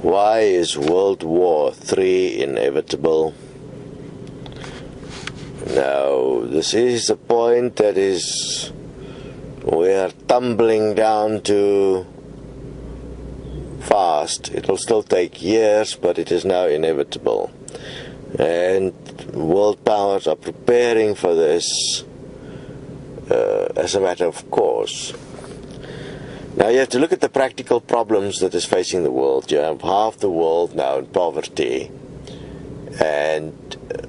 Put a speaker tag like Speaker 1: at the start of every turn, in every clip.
Speaker 1: Why is World War III inevitable? Now, this is a point that is, we are tumbling down to fast. It will still take years, but it is now inevitable. And world powers are preparing for this as a matter of course. Now you have to look at the practical problems that is facing the world. You have half the world now in poverty, and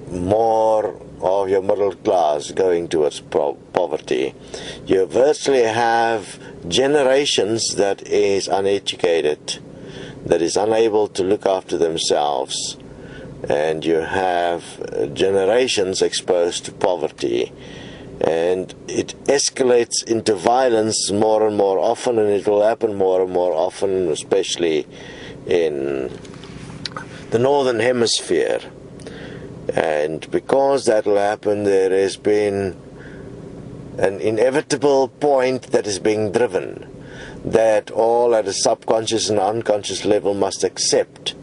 Speaker 1: more of your middle class going towards poverty. You virtually have generations that is uneducated, that is unable to look after themselves, and you have generations exposed to poverty. And it escalates into violence more and more often, and it will happen more and more often, especially in the northern hemisphere. And because that will happen, there has been an inevitable point that is being driven, that all at a subconscious and unconscious level must accept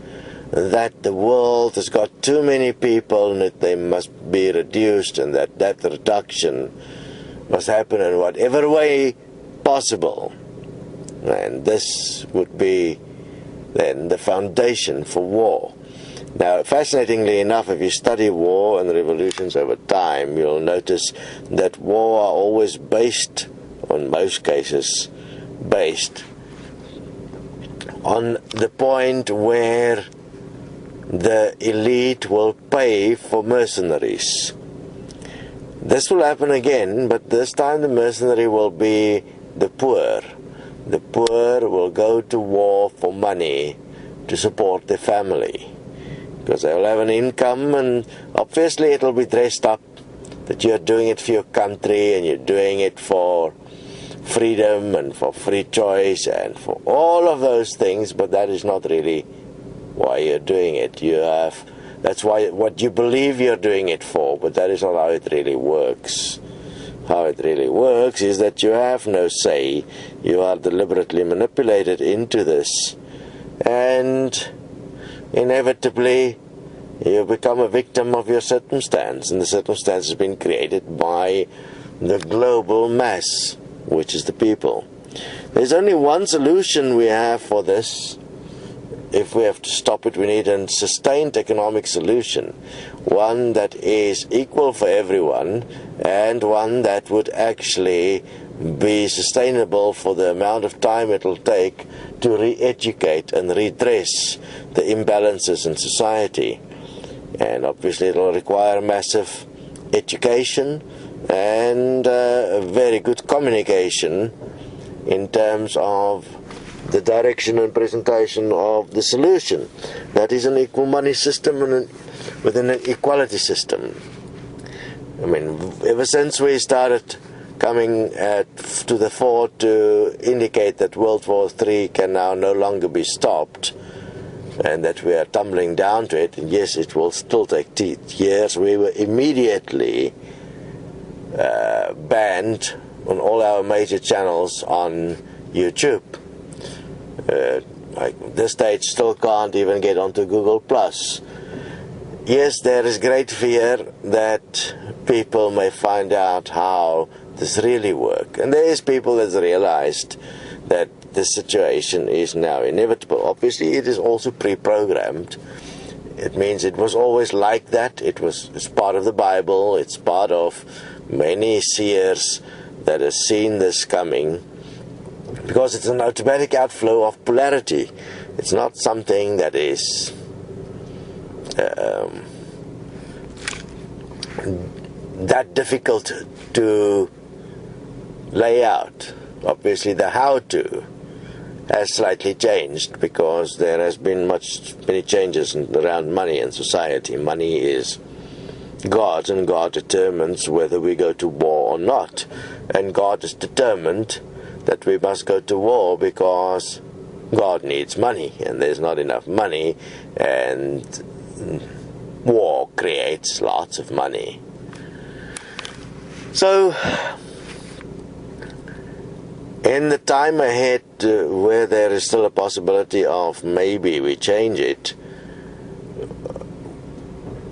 Speaker 1: that the world has got too many people and that they must be reduced, and that reduction must happen in whatever way possible. And this would be then the foundation for war. Now, fascinatingly enough, if you study war and revolutions over time, you'll notice that war are always based, in most cases, based on the point where the elite will pay for mercenaries. This will happen again, but this time the mercenary will be the poor. The poor will go to war for money to support their family, because they will have an income, and obviously it will be dressed up that you're doing it for your country and you're doing it for freedom and for free choice and for all of those things, but that is not really why you're doing it. That's why what you believe you're doing it for, but that is not how it really works. How it really works is that you have no say. You are deliberately manipulated into this, and inevitably you become a victim of your circumstance, and the circumstance has been created by the global mass, which is the people. There's only one solution we have for this. If we have to stop it, we need a sustained economic solution, one that is equal for everyone, and one that would actually be sustainable for the amount of time it will take to re-educate and redress the imbalances in society. And obviously it will require massive education and very good communication in terms of the direction and presentation of the solution. That is an equal money system within an equality system. I mean, ever since we started coming to the fore to indicate that World War III can now no longer be stopped, and that we are tumbling down to it, and yes, it will still take years, we were immediately banned on all our major channels on YouTube. Like this stage still can't even get onto Google+. Yes, there is great fear that people may find out how this really works, and there is people that's realized that this situation is now inevitable. Obviously it is also pre-programmed. It means it was always like that. It's part of the Bible. It's part of many seers that have seen this coming, because it's an automatic outflow of polarity. It's not something that is that difficult to lay out. Obviously the how-to has slightly changed, because there has been many changes around money in society. Money is God, and God determines whether we go to war or not. And God is determined that we must go to war because God needs money, and there's not enough money, and war creates lots of money. So In the time ahead, where there is still a possibility of maybe we change it,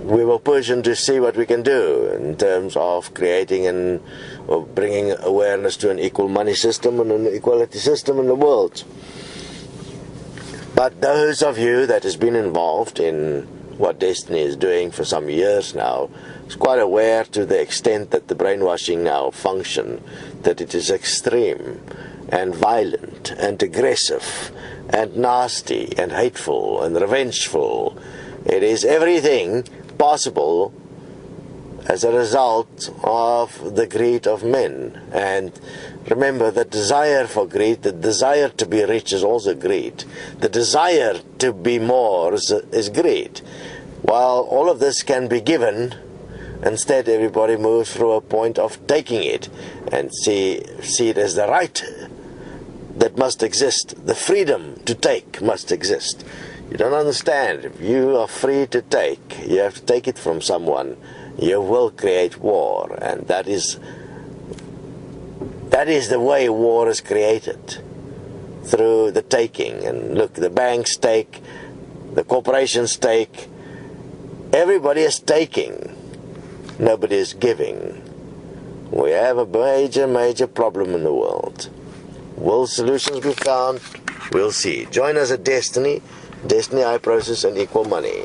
Speaker 1: we will push on to see what we can do in terms of creating or bringing awareness to an equal money system and an equality system in the world. But those of you that has been involved in what Destiny is doing for some years now is quite aware to the extent that the brainwashing now function, that it is extreme and violent and aggressive and nasty and hateful and revengeful. It is everything possible as a result of the greed of men. And remember, the desire for greed, the desire to be rich is also greed. The desire to be more is greed. While all of this can be given, instead everybody moves through a point of taking it and see it as the right that must exist. The freedom to take must exist. You don't understand. If you are free to take, you have to take it from someone. You will create war, and that is the way war is created, through the taking. And look, the banks take, the corporations take, everybody is taking, nobody is giving. We have a major problem in the world. Will solutions be found? We'll see. Join us at Destiny, Destiny iProcess and Equal Money.